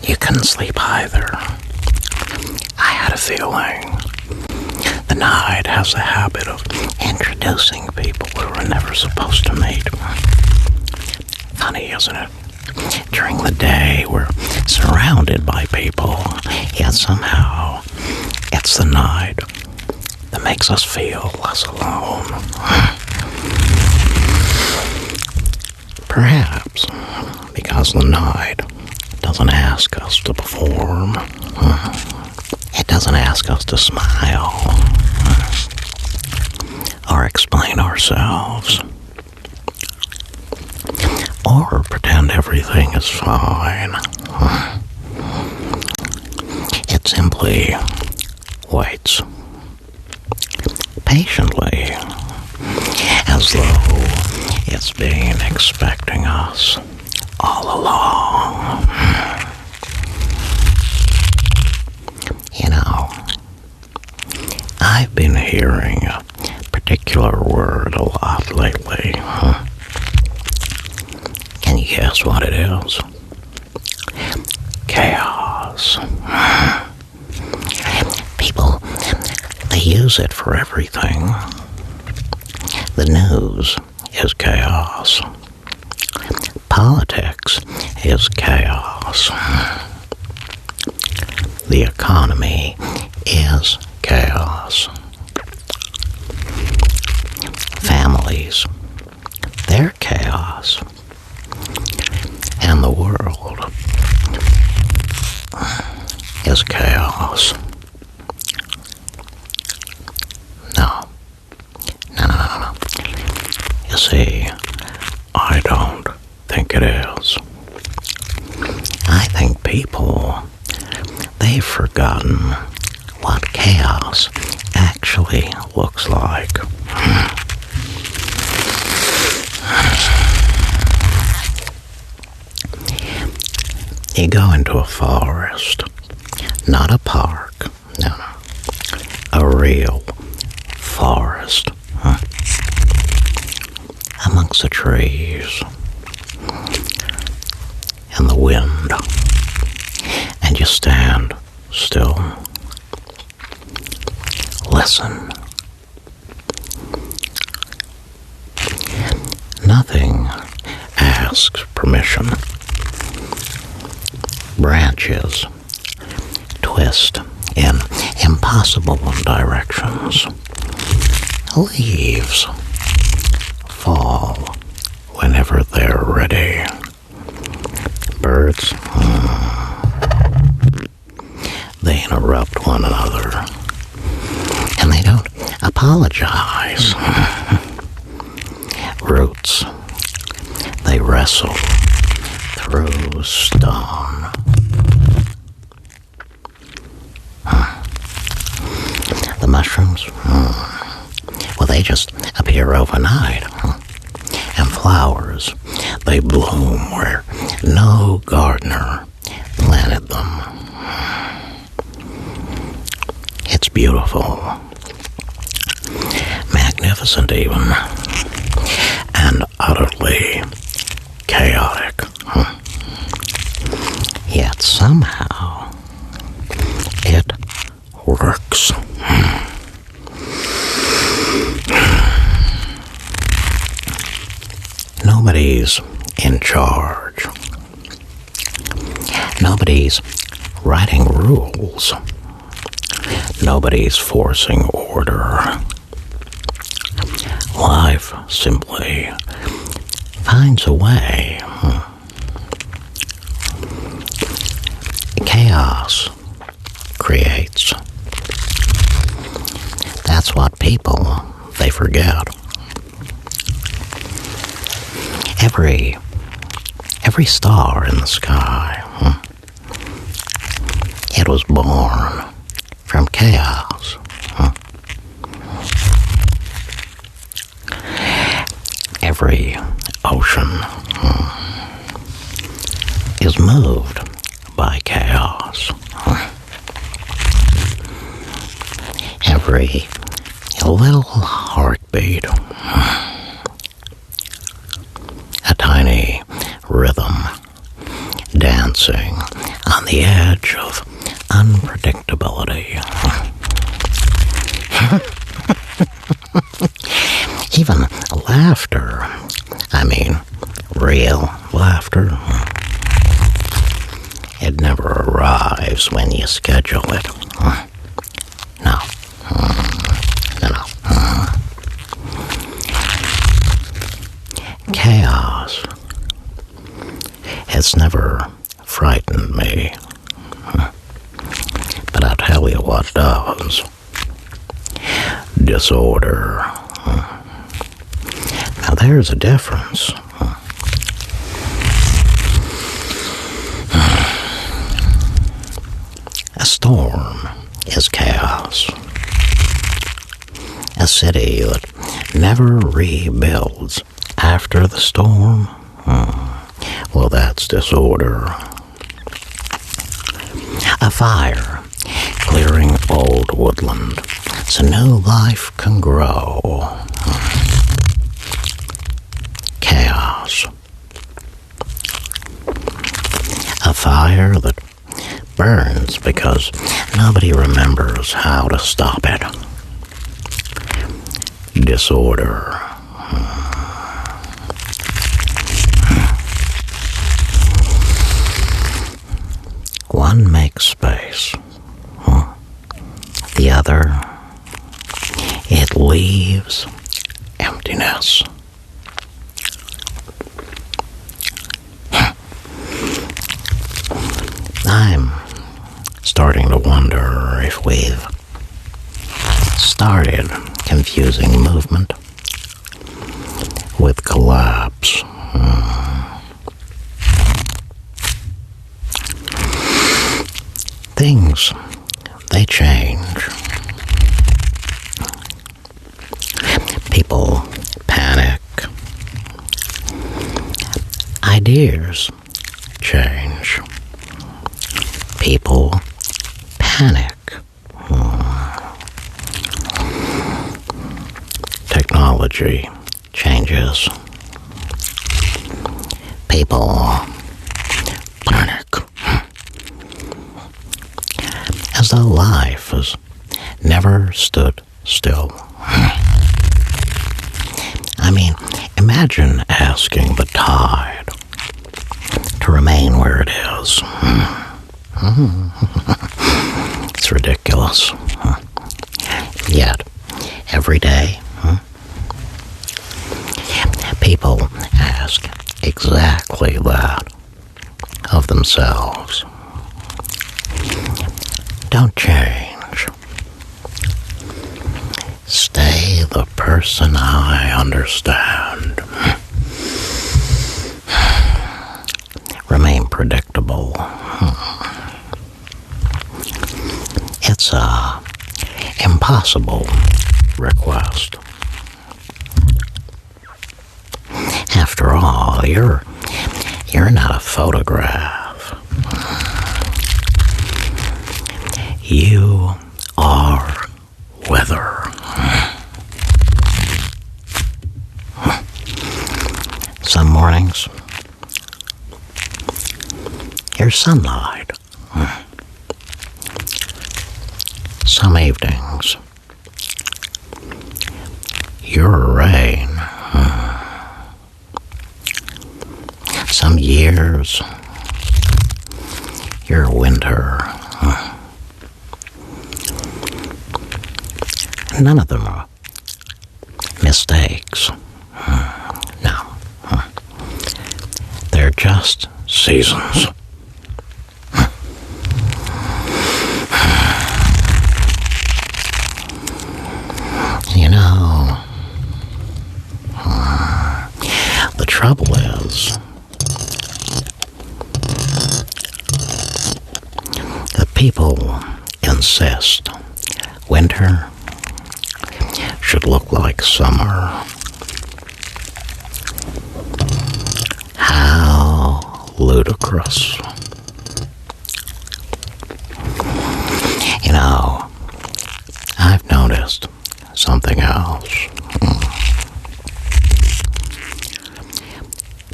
You couldn't sleep either. I had a feeling. The night has a habit of introducing people we were never supposed to meet. Funny, isn't it? During the day, we're surrounded by people, yet somehow it's the night that makes us feel less alone. Perhaps because the night doesn't ask us to perform. It doesn't ask us to smile or explain ourselves or pretend everything is fine. It simply waits patiently, as though it's been expecting us all along. You know, I've been hearing a particular word a lot lately. Can you guess what it is? Chaos. People, they use it for everything. The news is chaos. Politics is chaos. The economy is chaos. Families, they're chaos. And the world is chaos. No. You see, I don't think it is. I think people, they've forgotten what chaos actually looks like. You go into a forest, not a park, no, a real forest, amongst the trees and the wind, and you stand still, listen. Nothing asks permission. Branches twist in impossible directions. Leaves fall whenever they're ready. Birds, they interrupt one another, and they don't apologize. Roots, they wrestle through stone. The mushrooms, well, they just appear overnight. And flowers, they bloom where no gardener planted them. It's beautiful, magnificent even, and utterly chaotic. Yet somehow it works. Nobody's in charge. Nobody's writing rules. Nobody's forcing order. Life simply finds a way. Chaos creates. That's what people, they forget. Every star in the sky, it was born from chaos. Every ocean is moved by chaos. Every little heartbeat, a tiny rhythm dancing on the edge of unpredictability. Even laughter, real laughter, it never arrives when you schedule it. No. No. Chaos has never frightened me. But I'll tell you what does. Disorder. Now there's a difference. A storm is chaos. A city that never rebuilds after the storm, well, that's disorder. A fire clearing old woodland so new life can grow. Chaos. A fire that burns because nobody remembers how to stop it. Disorder. One makes space. The other, it leaves emptiness. I'm starting to wonder if we've started confusing movement with collapse. Things, they change. People panic. Ideas change. People panic. Technology changes. People panic. As though life has never stood still. Imagine asking the tide to remain where it is. It's ridiculous. Yet, every day, people ask exactly that of themselves. Don't change. Stay the person I understand. Remain predictable. It's a impossible request. After all, you're not a photograph. You are weather. Some mornings, you're sunlight. Some evenings, you're rain. Some years, you're winter. None of them are mistakes. No. They're just seasons. The trouble is that people insist winter should look like summer. How ludicrous. I've noticed something else.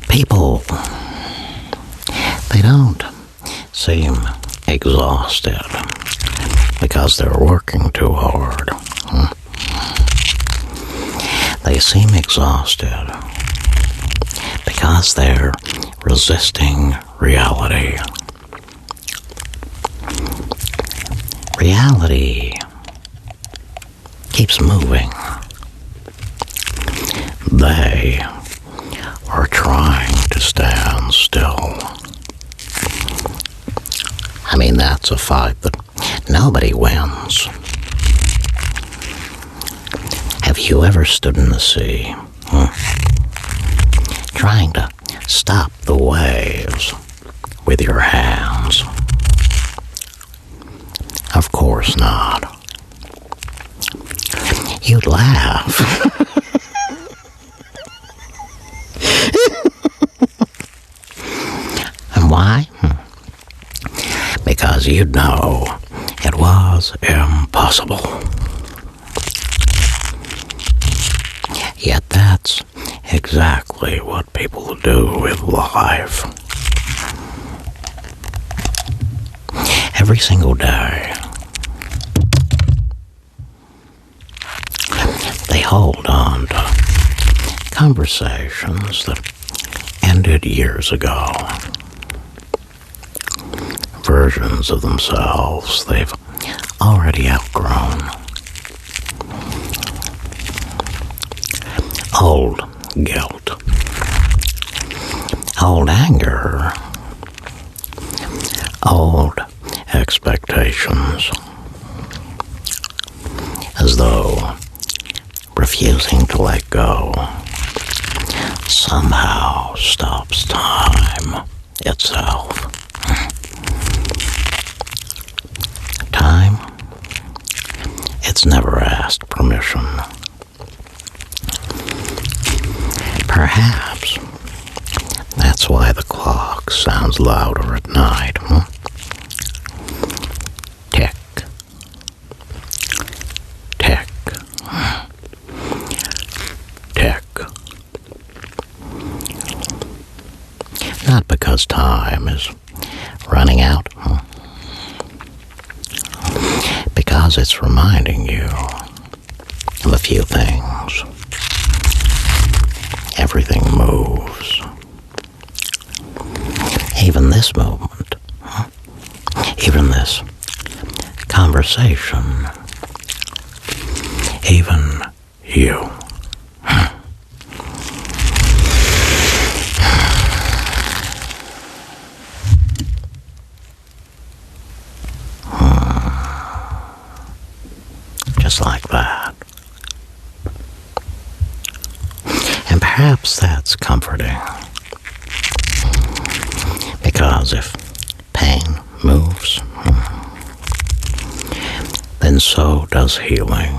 People, they don't seem exhausted because they're working too hard. They seem exhausted because they're resisting reality. Reality keeps moving. They are trying to stand still. I mean, that's a fight that nobody wins. Have you ever stood in the sea, trying to stop the waves with your hands? Of course not. You'd laugh. And why? Because you'd know it was impossible. Yet that's exactly what people do with life. Every single day, they hold on to conversations that ended years ago. Versions of themselves they've already outgrown. Old guilt. Old anger. Old expectations. As though refusing to let go somehow stops time itself. Time, it's never asked permission. Perhaps that's why the clock sounds louder at night. Tick, tick, tick. Not because time is running out, because it's reminding you of a few things. Everything moves. Even this movement. Even this conversation. Even you. Just like that. And perhaps that's comforting. Because if pain moves, then so does healing.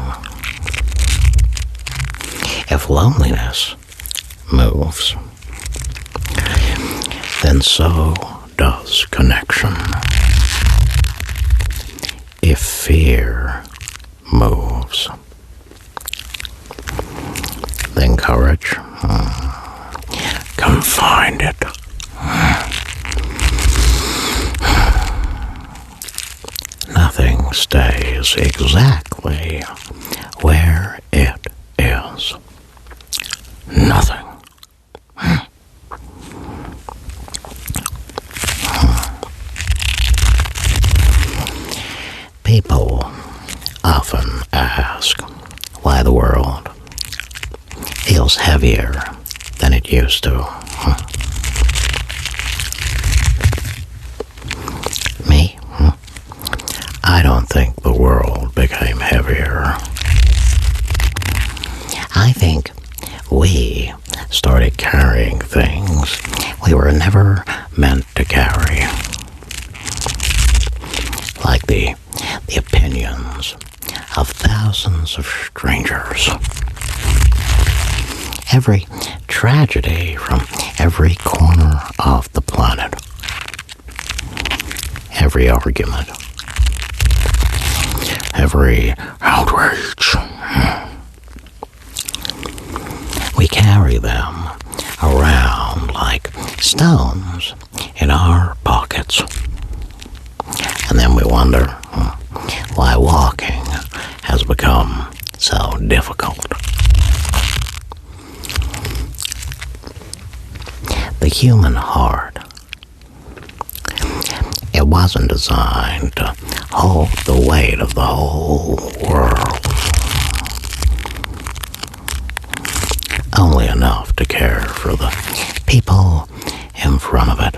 If loneliness moves, then so does connection. If fear moves, then courage can find it. Nothing stays exactly where it is. Nothing. People often ask why the world feels heavier than it used to. Me? I don't think the world became heavier. I think we started carrying things we were never meant to carry. Like the opinions of thousands of strangers. Every tragedy from every corner of the planet. Every argument. Every outrage. We carry them around like stones in our pockets. And And then we wonder why walking has become so difficult. The human heart, it wasn't designed to hold the weight of the whole world. Only enough to care for the people in front of it.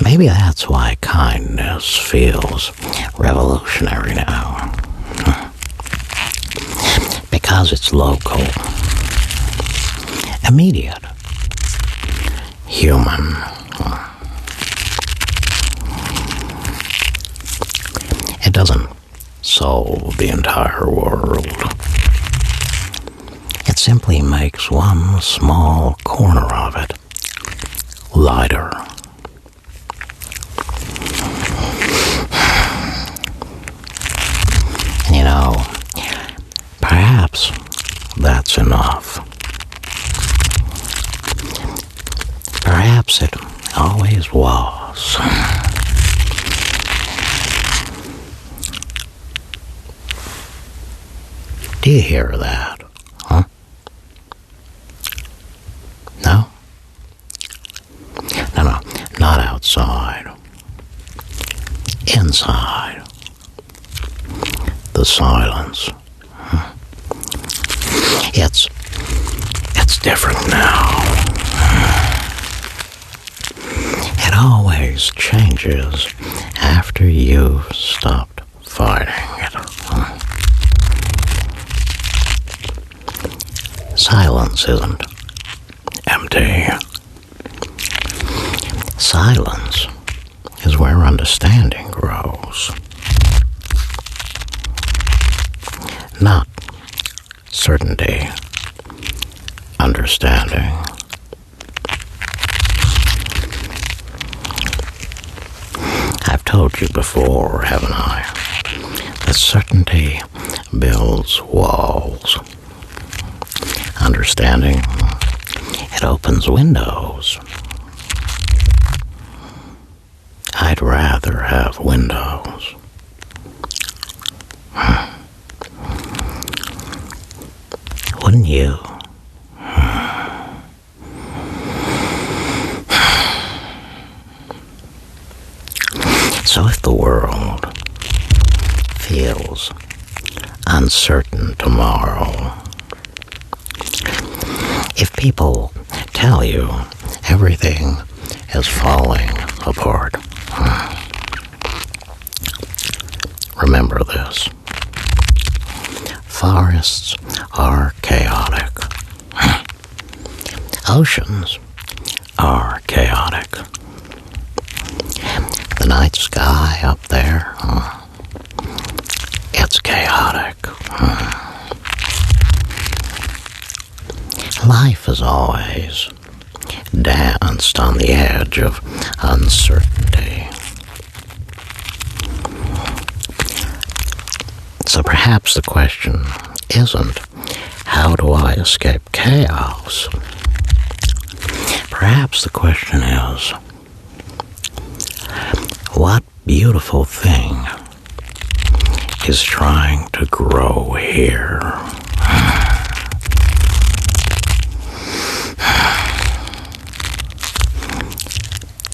Maybe that's why kindness feels revolutionary now. Because it's local, immediate, human. It doesn't solve the entire world. It simply makes one small corner of it lighter. And you know, perhaps that's enough. Perhaps it always was. Do you hear that? Huh? No? No, not outside. Inside. The silence. It's different now. It always changes after you've stopped fighting it. Silence isn't empty. Silence is where understanding grows. Not certainty, understanding. I've told you before, haven't I, that certainty builds walls. Understanding, it opens windows. I'd rather have windows. Wouldn't you? So if the world feels uncertain tomorrow, if people tell you everything is falling apart, remember this. Forests are chaotic. Oceans are chaotic. The night sky up there, it's chaotic. Life has always danced on the edge of uncertainty. So perhaps the question isn't, how do I escape chaos? Perhaps the question is, what beautiful thing is trying to grow here?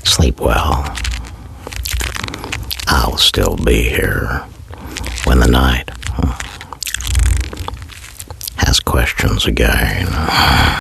Sleep well. I'll still be here when the night has questions again.